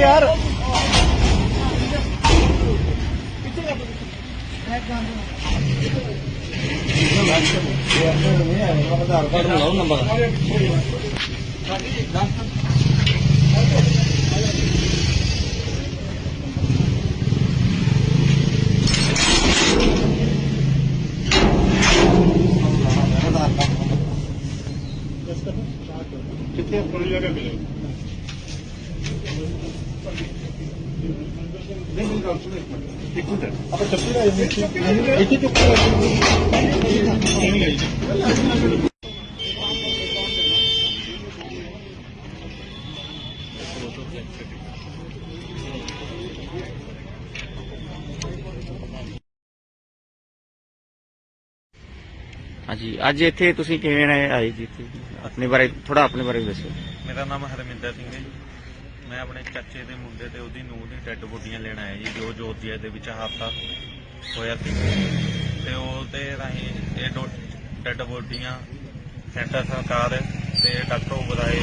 यार आधार कार्ड बनाओ नंबर कितने पुलिस जगह मिले हाँ जी, अज इत्थे तुसीं किवें आए जी? अपने बारे थोड़ा अपने बारे दसो। मेरा नाम हरमिंदर सिंह है जी। मैं अपने चाचे के मुंडे ते ओहदी नूंह दी डैड बॉडियां लेना आया जी, जो जॉर्जिया दे विच हादसा होया सी ते ओहदे राहीं ये डैड बॉडियां सेंटर सरकार ते डॉक्टर ओबराय